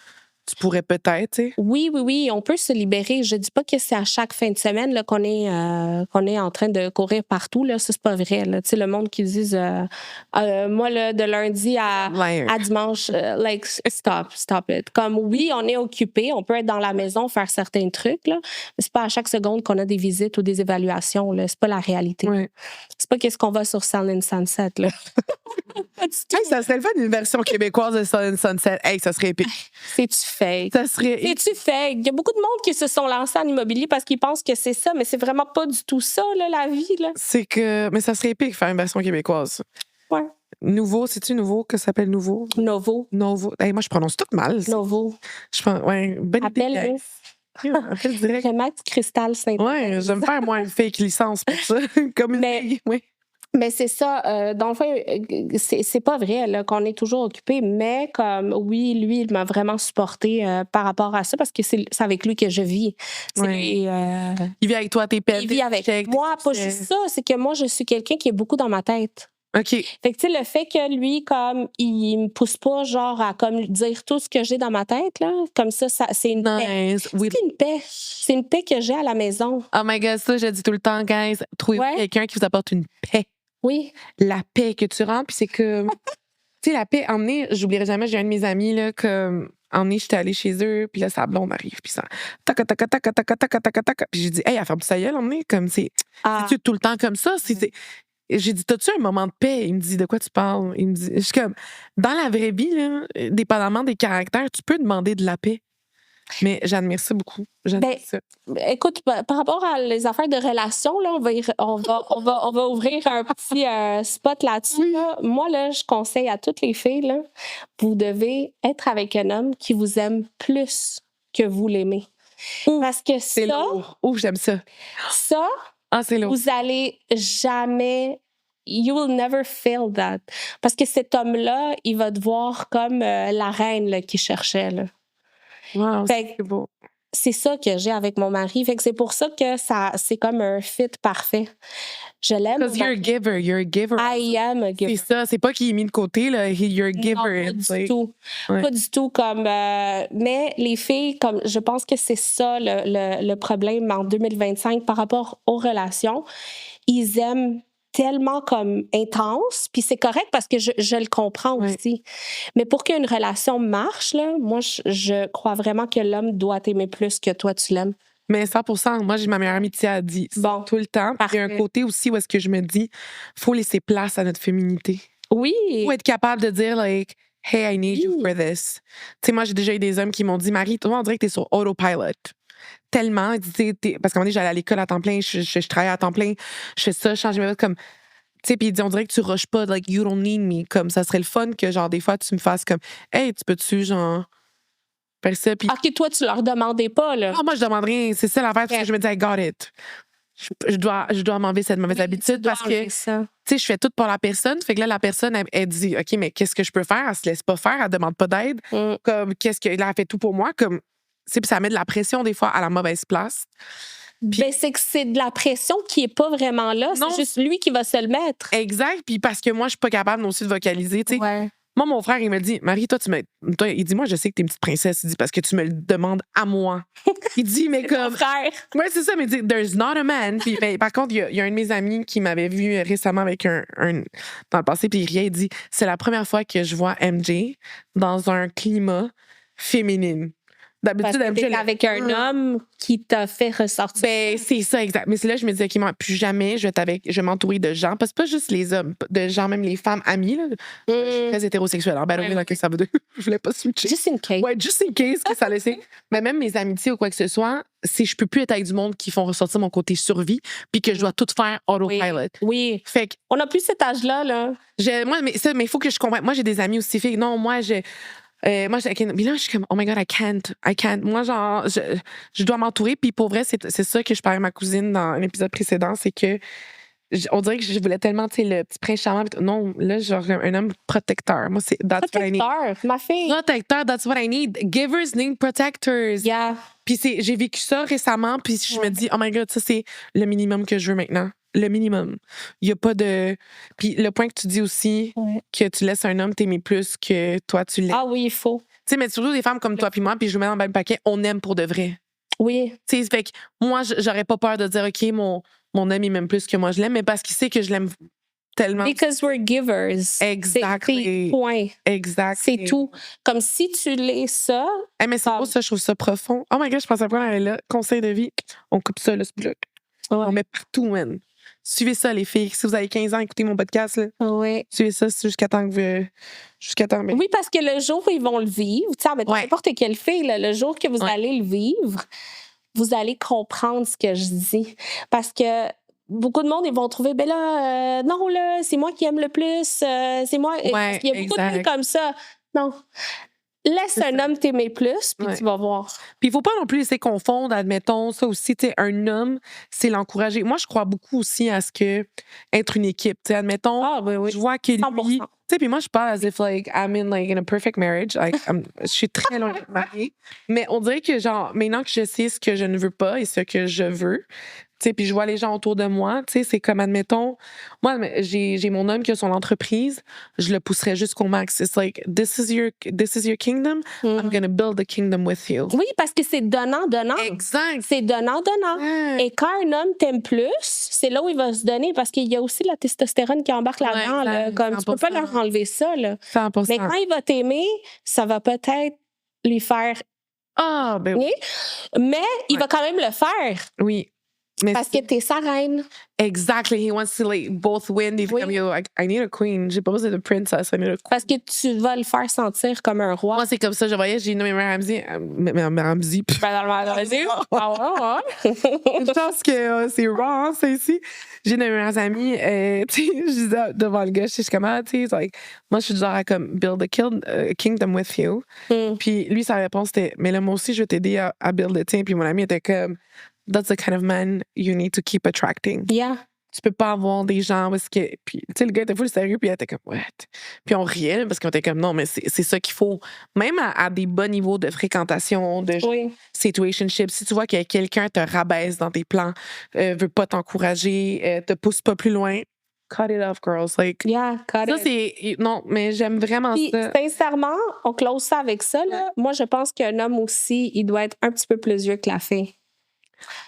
Tu pourrais peut-être, tu sais. Oui, on peut se libérer. Je dis pas que c'est à chaque fin de semaine là, qu'on est en train de courir partout. Là. Ça, c'est pas vrai. Là. Tu sais, le monde qui dit moi, là, de lundi à dimanche, like, stop it. Comme oui, on est occupé, on peut être dans la maison, faire certains trucs, là, mais c'est pas à chaque seconde qu'on a des visites ou des évaluations. Là. C'est pas la réalité. Ouais. C'est pas qu'est-ce qu'on va sur Selling Sunset. Là. Hey, ça serait le fun d'une version québécoise de Selling Sunset. Hey, ça serait épique. C'est-tu fake? Ça serait. C'est-tu fake? Il y a beaucoup de monde qui se sont lancés en immobilier parce qu'ils pensent que c'est ça, mais c'est vraiment pas du tout ça, là, la vie. Là. C'est que. Mais ça serait épique faire une version québécoise. Ouais. Nouveau, c'est-tu nouveau que ça s'appelle nouveau? Novo. Hey, moi, je prononce tout mal. Novo. Je pense, ouais, bonne idée. Appelle direct. Remax Cristal Saint-Denis. Ouais, je vais me faire, moi, une fake licence pour ça. Comme une fille, oui. Mais c'est ça. Dans le fond, c'est pas vrai là, qu'on est toujours occupé, mais comme oui, lui, il m'a vraiment supporté par rapport à ça parce que c'est avec lui que je vis. Ouais. Il vit avec toi, tes pets. Il vit avec moi. Pas juste ça, c'est que moi, je suis quelqu'un qui est beaucoup dans ma tête. OK. Fait que, tu sais, le fait que lui, comme, il me pousse pas, genre, à comme dire tout ce que j'ai dans ma tête, là, comme ça c'est une paix. Oui. C'est une paix. C'est une paix que j'ai à la maison. Oh my God, ça, je dis tout le temps, guys. Trouvez quelqu'un qui vous apporte une paix. Oui. La paix que tu rends, puis c'est que. Tu sais, la paix, emmener, j'oublierai jamais, j'ai un de mes amis, là, que. Emmener, j'étais allée chez eux, puis là, sa blonde arrive, puis ça. Tac. Puis j'ai dit, hey, elle ferme sa gueule, emmener, comme c'est. C'est-tu tout le temps comme ça? J'ai dit, t'as-tu un moment de paix? Il me dit, de quoi tu parles? Il me dit, je suis comme, dans la vraie vie, là, dépendamment des caractères, tu peux demander de la paix. Mais j'admire ça beaucoup. J'admire ça. Écoute, par rapport à les affaires de relations, là, on va ouvrir un petit spot là-dessus. Là. Moi, là, je conseille à toutes les filles, là, vous devez être avec un homme qui vous aime plus que vous l'aimez. Parce que c'est ça... lourd. J'aime ça. Ça, c'est lourd. Vous allez jamais... You will never feel that. Parce que cet homme-là, il va te voir comme la reine là, qu'il cherchait. Là. Wow, c'est beau. C'est ça que j'ai avec mon mari. Fait que c'est pour ça que c'est comme un fit parfait. Je l'aime. Because you're a giver. You're a giver. I am a giver. C'est ça. C'est pas qu'il est mis de côté, là. You're a giver. Non, pas du tout. Ouais. Pas du tout. Comme, mais les filles, comme je pense que c'est ça le problème en 2025 par rapport aux relations. Ils aiment tellement comme intense, puis c'est correct parce que je le comprends aussi. Mais pour qu'une relation marche, là, moi, je crois vraiment que l'homme doit t'aimer plus que toi, tu l'aimes. Mais 100%, moi, j'ai ma meilleure amie qui a dit tout le temps. Puis il y a un côté aussi où est-ce que je me dis, faut laisser place à notre féminité. Oui. Faut être capable de dire, like, hey, I need you for this. Tu sais, moi, j'ai déjà eu des hommes qui m'ont dit, Marie, toi, on dirait que t'es sur autopilot. Tellement, parce qu'à un moment donné, j'allais à l'école à temps plein, je travaillais à temps plein, je fais ça, je change mes choses comme... Tu sais, puis il dit, on dirait que tu rushes pas, like, you don't need me. Comme ça serait le fun que, genre, des fois, tu me fasses comme, hey, tu peux-tu, genre, faire ça? Puis... OK, toi, tu leur demandais pas, là. Non, moi, je demande rien. C'est ça l'affaire, parce que je me dis, I got it. Je dois m'enlever cette mauvaise habitude parce que, tu sais, je fais tout pour la personne. Fait que là, la personne, elle dit, OK, mais qu'est-ce que je peux faire? Elle se laisse pas faire, elle demande pas d'aide. Comme, là, elle fait tout pour moi. Comme, tu sais, puis ça met de la pression, des fois, à la mauvaise place. Puis, ben, c'est que c'est de la pression qui est pas vraiment là. C'est juste lui qui va se le mettre. Exact. Puis parce que moi, je suis pas capable non aussi de vocaliser, tu sais. Ouais. Moi, mon frère, il me dit, Marie, toi, il dit, moi, je sais que t'es une petite princesse. Il dit, parce que tu me le demandes à moi. Il dit, mais comme. Frère. Ouais, c'est ça, mais il dit, there's not a man. Puis, ben, par contre, il y a un de mes amis qui m'avait vu récemment avec un dans le passé, puis il dit, c'est la première fois que je vois MJ dans un climat féminin. D'habitude, MJ, avec un homme qui t'a fait ressortir. Ben, c'est ça, exact. Mais c'est là que je me dis, OK, moi, plus jamais, je vais m'entourer de gens. Parce que pas juste les hommes, de gens, même les femmes amies. Là. Je suis très hétérosexuelle. Alors, ben, donc, ça veut dire, je voulais pas switcher. Just in case. Ouais, just in case que ça laissait. Mais même mes amitiés ou quoi que ce soit, je peux plus être avec du monde qui font ressortir mon côté survie, puis que je dois tout faire autopilot. Oui. Fait que. On n'a plus cet âge-là, là. Mais il faut que je comprenne. Moi, j'ai des amis aussi filles. Non, moi, mais là, je suis comme, oh my God, I can't. Moi, genre, je dois m'entourer. Puis pour vrai, c'est ça que je parlais à ma cousine dans un épisode précédent, c'est que on dirait que je voulais tellement, tu sais, le petit prince charmant. Non, là, genre, un homme protecteur. Moi, that's what I need. Ma fille. Protecteur, that's what I need. Givers need protectors. Yeah. Puis j'ai vécu ça récemment, puis je me dis, oh my God, ça, c'est le minimum que je veux maintenant. Le minimum. Il n'y a pas de. Puis le point que tu dis aussi, que tu laisses un homme t'aimer plus que toi, tu l'aimes. Ah oui, il faut. Tu sais, mais surtout des femmes comme toi puis moi, puis je vous mets dans le même paquet, on aime pour de vrai. Oui. Tu sais, fait que moi, j'aurais pas peur de dire, OK, mon homme, il m'aime plus que moi, je l'aime, mais parce qu'il sait que je l'aime tellement. Because we're givers. Exactly. C'est point. Exact. C'est tout. Comme si tu l'es ça. Hey, mais c'est beau, ça, je trouve ça profond. Oh my God, je pensais pas aller là. Conseil de vie, on coupe ça, là, ce bloc. On met partout, man. Suivez ça, les filles. Si vous avez 15 ans, écoutez mon podcast. Là. Oui. Suivez ça jusqu'à temps que vous. Oui, parce que le jour où ils vont le vivre, tu sais, n'importe quelle fille, là, le jour que vous allez le vivre, vous allez comprendre ce que je dis. Parce que beaucoup de monde, ils vont trouver, ben là, non, là, c'est moi qui aime le plus. C'est moi. Parce qu'il y a beaucoup de filles comme ça. Non. Laisse un homme t'aimer plus, puis tu vas voir. Puis il faut pas non plus laisser confondre, admettons, ça aussi, tu sais, un homme, c'est l'encourager. Moi, je crois beaucoup aussi à ce que être une équipe, tu sais, admettons, je vois que lui, tu sais, puis moi, je parle as if, like, I'm in a perfect marriage. Like, je suis très loin d'être mariée. Mais on dirait que, genre, maintenant que je sais ce que je ne veux pas et ce que je veux, tu sais, puis je vois les gens autour de moi, tu sais, c'est comme, admettons, moi, j'ai mon homme qui a son entreprise, je le pousserais jusqu'au max. It's like, this is your kingdom, I'm gonna build the kingdom with you. Oui, parce que c'est donnant-donnant. Exact. C'est donnant-donnant. Et quand un homme t'aime plus, c'est là où il va se donner, parce qu'il y a aussi la testostérone qui embarque là-dedans. Là, comme 100%. Tu peux pas leur enlever ça. Là. 100%. Mais quand il va t'aimer, ça va peut-être lui faire... Ah, ben oui. Mais il va quand même le faire. Oui. Mais Parce que t'es sa reine. exactly, he wants to like both win. Il est Oui. comme, yo, I need a queen. J'ai pas besoin de princess, I need a queen. Parce que tu vas le faire sentir comme un roi. Moi, c'est comme ça, je voyais, j'ai nommé Ramsey. Ramsey. Vas-y. Ah ouais. Une chance que c'est raw, hein, ça ici. J'ai de mes meilleurs amis, tu sais, je disais devant le gars, je suis comme, ah, tu sais, like, moi, je suis du genre à comme build a kingdom with you. Puis lui, sa réponse était, mais là, moi aussi, je vais t'aider à build le tien. Puis mon ami était comme, that's the kind of man you need to keep attracting. Yeah. Tu peux pas avoir des gens parce que. Puis, tu sais, le gars était full sérieux, puis il était comme, what? Puis on riait, parce qu'on était comme, non, mais c'est ça qu'il faut. Même à des bas niveaux de fréquentation, de situationship, si tu vois que quelqu'un te rabaisse dans tes plans, veut pas t'encourager, te pousse pas plus loin, cut it off, girls. Like, Yeah, cut ça, it. c'est. Non, mais j'aime vraiment Puis, ça. sincèrement, on close ça avec ça. Là. Moi, je pense qu'un homme aussi, il doit être un petit peu plus vieux que la fille.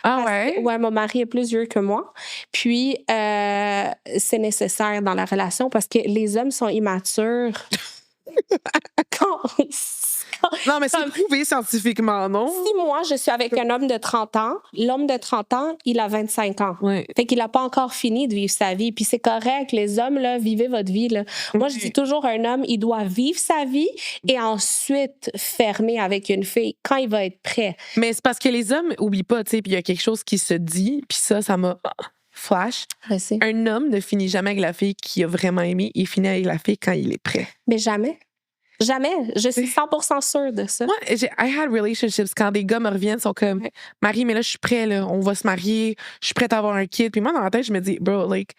Ah ouais? Ouais, mon mari est plus vieux que moi. Puis, c'est nécessaire dans la relation parce que les hommes sont immatures. Non, mais c'est prouvé scientifiquement, non? Si moi, je suis avec un homme de 30 ans, l'homme de 30 ans, il a 25 ans. Ouais. Fait qu'il n'a pas encore fini de vivre sa vie. Puis c'est correct, les hommes, là, vivez votre vie. Là. Moi, je dis toujours, un homme, il doit vivre sa vie et ensuite fermer avec une fille quand il va être prêt. Mais c'est parce que les hommes, oublie pas, tu sais, puis il y a quelque chose qui se dit, puis ça m'a flash. Un homme ne finit jamais avec la fille qu'il a vraiment aimée, il finit avec la fille quand il est prêt. Mais jamais. Jamais. Je suis 100% sûre de ça. Moi, I had relationships quand des gars me reviennent, sont comme, Marie, mais là, je suis prêt, là, on va se marier, je suis prête à avoir un kid. Puis moi, dans la tête, je me dis, bro, like,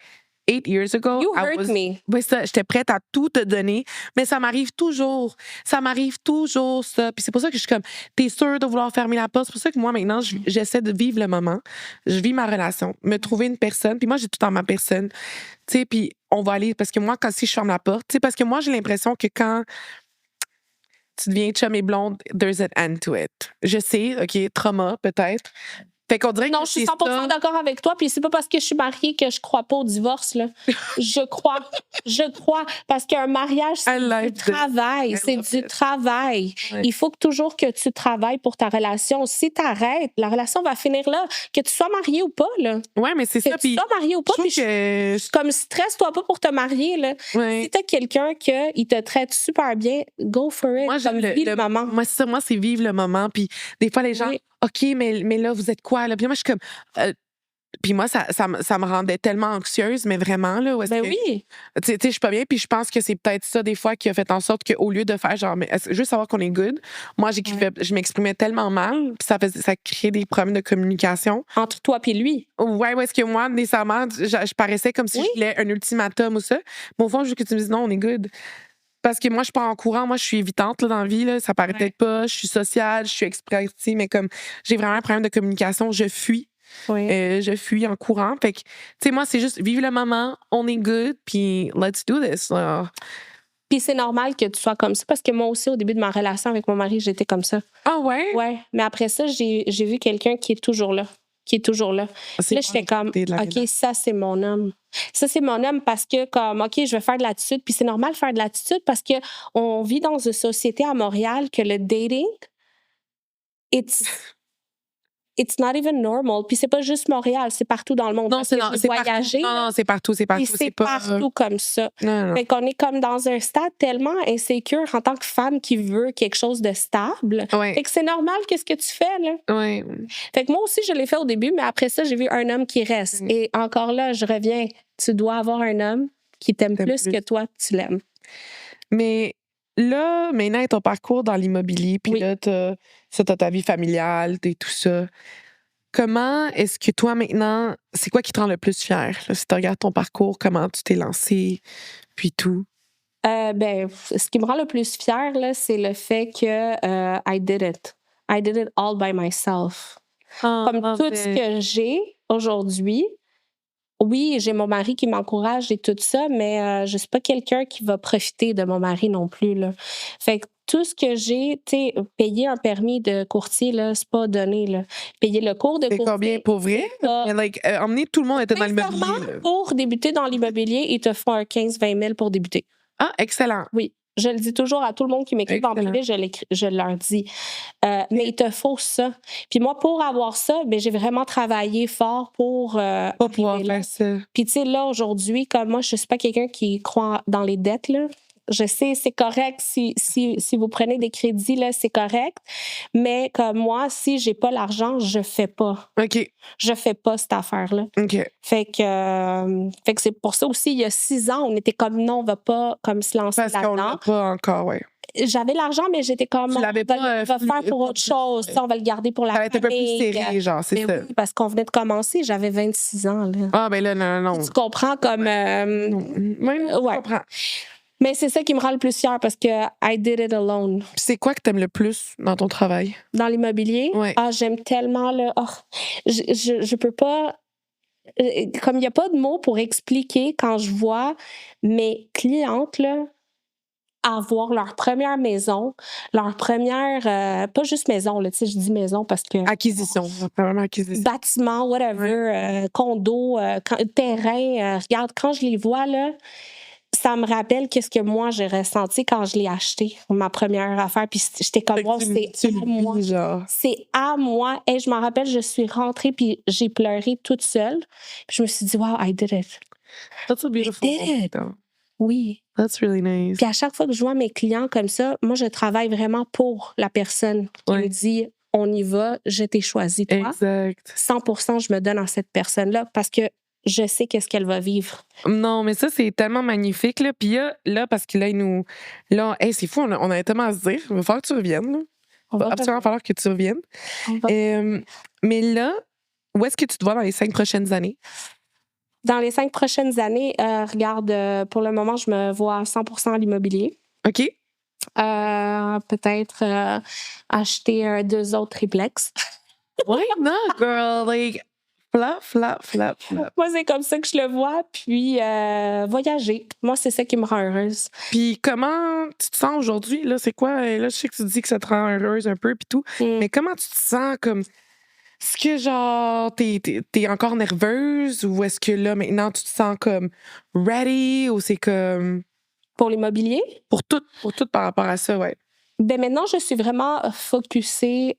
8 years ago, You hurt me. Oui, ça, j'étais prête à tout te donner, mais ça m'arrive toujours. Ça m'arrive toujours, ça. Puis c'est pour ça que je suis comme, t'es sûre de vouloir fermer la porte. C'est pour ça que moi, maintenant, j'essaie de vivre le moment. Je vis ma relation, me trouver une personne. Puis moi, j'ai tout en ma personne. Tu sais, puis on va aller, parce que moi, si je ferme la porte, tu sais, parce que moi, j'ai l'impression que quand tu deviens chum et blonde, there's an end to it. Je sais, OK, trauma, peut-être. Fait qu'on dirait non, que je suis 100% d'accord avec toi. Puis c'est pas parce que je suis mariée que je crois pas au divorce. Là. Je crois. Parce qu'un mariage, c'est du travail. C'est du travail. Ouais. Il faut toujours que tu travailles pour ta relation. Si tu arrêtes, la relation va finir là. Que tu sois mariée ou pas. Là. Oui, mais c'est ça. Que tu sois mariée ou pas. Puis comme stresse-toi pas pour te marier. Là. Ouais. Si t'as quelqu'un qui te traite super bien, go for it. Moi, j'aime le moment. Moi, c'est vivre le moment. Puis des fois, les gens, OK, mais là, vous êtes quoi? Là? Puis moi, je suis comme. Puis moi, ça me rendait tellement anxieuse, mais vraiment, là. Ben oui. Tu sais, je suis pas bien. Puis je pense que c'est peut-être ça, des fois, qui a fait en sorte qu'au lieu de faire genre, mais juste savoir qu'on est good, moi, je m'exprimais tellement mal. Puis ça créait des problèmes de communication. Entre toi et lui. Ouais, est-ce que moi, nécessairement, je paraissais comme si je voulais un ultimatum ou ça. Mais au fond, je veux que tu me dises non, on est good. Parce que moi, je suis pas en courant. Moi, je suis évitante là, dans la vie. Là. Ça paraît peut-être pas. Je suis sociale, je suis extravertie, mais comme j'ai vraiment un problème de communication, je fuis. Je fuis en courant. Fait que, tu sais, moi, c'est juste vivre le moment, on est good, puis let's do this. Puis c'est normal que tu sois comme ça, parce que moi aussi, au début de ma relation avec mon mari, j'étais comme ça. Ah ouais? Ouais. Mais après ça, j'ai vu quelqu'un qui est toujours là. Là, j'étais comme, OK, ça, c'est mon homme. Ça, c'est mon homme parce que, comme, OK, je vais faire de l'attitude. Puis c'est normal de faire de l'attitude parce qu'on vit dans une société à Montréal que le dating, it's not even normal. Puis c'est pas juste Montréal, c'est partout dans le monde. Non, c'est voyager. Non, c'est partout. C'est partout comme ça. Non. Fait qu'on est comme dans un stade tellement insécure en tant que femme qui veut quelque chose de stable. Ouais. Fait que c'est normal qu'est-ce que tu fais, là. Ouais. Fait que moi aussi, je l'ai fait au début, mais après ça, j'ai vu un homme qui reste. Et encore là, je reviens. Tu dois avoir un homme qui t'aime plus que toi, tu l'aimes. Mais là, maintenant, ton parcours dans l'immobilier, puis là, t'as ta vie familiale, et tout ça. Comment est-ce que toi, maintenant, c'est quoi qui te rend le plus fière? Là, si tu regardes ton parcours, comment tu t'es lancé, puis tout? Ce qui me rend le plus fière, là, c'est le fait que I did it. I did it all by myself. Comme tout ce que j'ai aujourd'hui, oui, j'ai mon mari qui m'encourage et tout ça, mais je suis pas quelqu'un qui va profiter de mon mari non plus, là. Fait que tout ce que j'ai, tu sais, payer un permis de courtier, là, c'est pas donné, là. Payer le cours de courtier. C'est combien pour vrai? Emmener tout le monde était dans l'immobilier. Pour débuter dans l'immobilier, ils te font un 15-20 000 pour débuter. Ah, excellent. Oui. Je le dis toujours à tout le monde qui m'écrit en Excellent. privé, je leur dis. Mais il te faut ça. Puis moi, pour avoir ça, ben, j'ai vraiment travaillé fort pour Pas pouvoir arriver là. faire ça. Puis tu sais, là, aujourd'hui, comme moi, je suis pas quelqu'un qui croit dans les dettes, là. Je sais, c'est correct si vous prenez des crédits, là, c'est correct. Mais comme moi, si j'ai pas l'argent, je fais pas. OK. Je fais pas cette affaire-là. OK. Fait que c'est pour ça aussi, il y a 6 ans, on était comme non, on va pas comme se lancer Parce qu'on là-dedans. l'a pas encore, ouais. J'avais l'argent, mais j'étais comme Tu l'avais pas, on va faire pour autre chose. On va le garder pour la Ça va être un peu plus famille. serré, genre, c'est Mais ça. oui, parce qu'on venait de commencer, j'avais 26 ans. Là. Ah, ben là, non. Tu comprends comme. Ouais, je ouais. comprends. Mais c'est ça qui me rend le plus fière parce que I did it alone. Puis c'est quoi que t'aimes le plus dans ton travail? Dans l'immobilier, Ouais. j'aime tellement le. Je peux pas. Comme il n'y a pas de mots pour expliquer quand je vois mes clientes là, avoir leur première maison, leur première. Pas juste maison, là, tu sais, je dis maison parce que. Acquisition. Vraiment acquisition. Bâtiment, whatever, condo, terrain. Regarde, quand je les vois, là, ça me rappelle qu'est-ce que moi j'ai ressenti quand je l'ai acheté, ma première affaire. Puis j'étais comme, wow, c'est à moi. Genre. C'est à moi. Et je m'en rappelle, je suis rentrée puis j'ai pleuré toute seule. Puis je me suis dit, wow, I did it. That's a beautiful I did it. moment. Oui. That's really nice. Puis à chaque fois que je vois mes clients comme ça, moi, je travaille vraiment pour la personne qui me dit, on y va, je t'ai choisi, toi. Exact. 100%, je me donne à cette personne-là parce que je sais qu'est-ce qu'elle va vivre. Non, mais ça, c'est tellement magnifique. Là. Puis là, parce que là, il nous. Là, hey, c'est fou, on a tellement à se dire. Il va falloir que tu reviennes. Là. Il va absolument falloir que tu reviennes. Mais là, où est-ce que tu te vois dans les 5 prochaines années? Dans les 5 prochaines années, regarde, pour le moment, je me vois à 100% à l'immobilier. OK. Peut-être acheter 2 autres triplex. Why not, girl? Like, flap. Moi, c'est comme ça que je le vois. Puis, voyager. Moi, c'est ça qui me rend heureuse. Puis, comment tu te sens aujourd'hui? Là, c'est quoi? Là, je sais que tu dis que ça te rend heureuse un peu, puis tout. Mais comment tu te sens comme. Est-ce que, genre, t'es encore nerveuse ou est-ce que là, maintenant, tu te sens comme ready ou c'est comme. Pour l'immobilier? Pour tout par rapport à ça, ouais. Ben maintenant, je suis vraiment focusée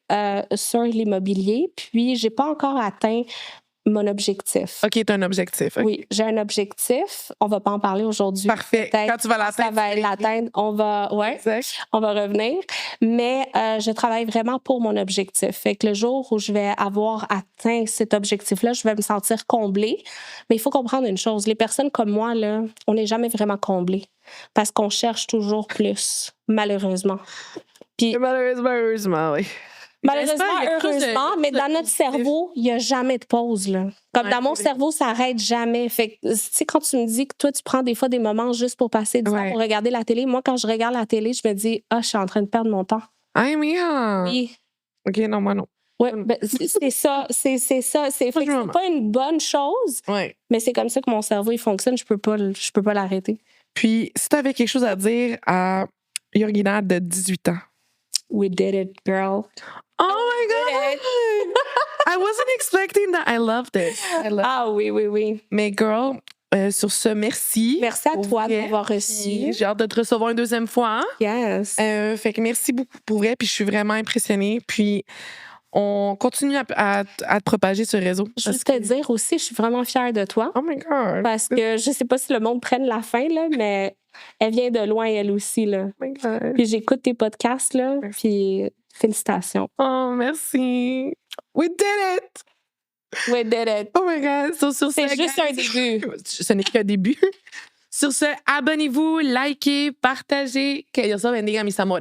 sur l'immobilier, puis j'ai pas encore atteint mon objectif. OK, t'as un objectif. Okay. Oui, j'ai un objectif. On va pas en parler aujourd'hui. Parfait. Quand tu vas l'atteindre. Ça va l'atteindre. On va revenir. Mais je travaille vraiment pour mon objectif. Fait que le jour où je vais avoir atteint cet objectif-là, je vais me sentir comblée. Mais il faut comprendre une chose. Les personnes comme moi, là, on n'est jamais vraiment comblées. Parce qu'on cherche toujours plus, malheureusement. Puis, Malheureusement, oui. Heureusement, mais dans notre cerveau, il n'y a jamais de pause. Là. Comme dans mon cerveau, ça n'arrête jamais. Fait que, tu sais, quand tu me dis que toi, tu prends des fois des moments juste pour passer du temps pour regarder la télé, moi, quand je regarde la télé, je me dis, je suis en train de perdre mon temps. Ah, mais Oui. OK, non, moi, non. Oui, ben, c'est ça. C'est pas une bonne chose, mais c'est comme ça que mon cerveau il fonctionne. Je peux pas l'arrêter. Puis, si tu avais quelque chose à dire à Jörgina de 18 ans. We did it, girl. Oh my God! I wasn't expecting that. I loved it. Ah oui. Mais girl, sur ce, merci. Merci à toi de m'avoir reçu. J'ai hâte de te recevoir une deuxième fois. Hein? Yes. Fait que merci beaucoup pour vrai. Puis je suis vraiment impressionnée. Puis on continue à te propager ce réseau. Je veux te dire aussi, je suis vraiment fière de toi. Oh my God! Parce que je sais pas si le monde prenne la fin, là, mais elle vient de loin, elle aussi. Là. Oh my God. Puis j'écoute tes podcasts, là, puis félicitations. Oh, merci. We did it! We did it. Oh my God! C'est juste un début. Ce n'est qu'un début. Sur ce, abonnez-vous, likez, partagez. Que Dios bendiga, mis amores.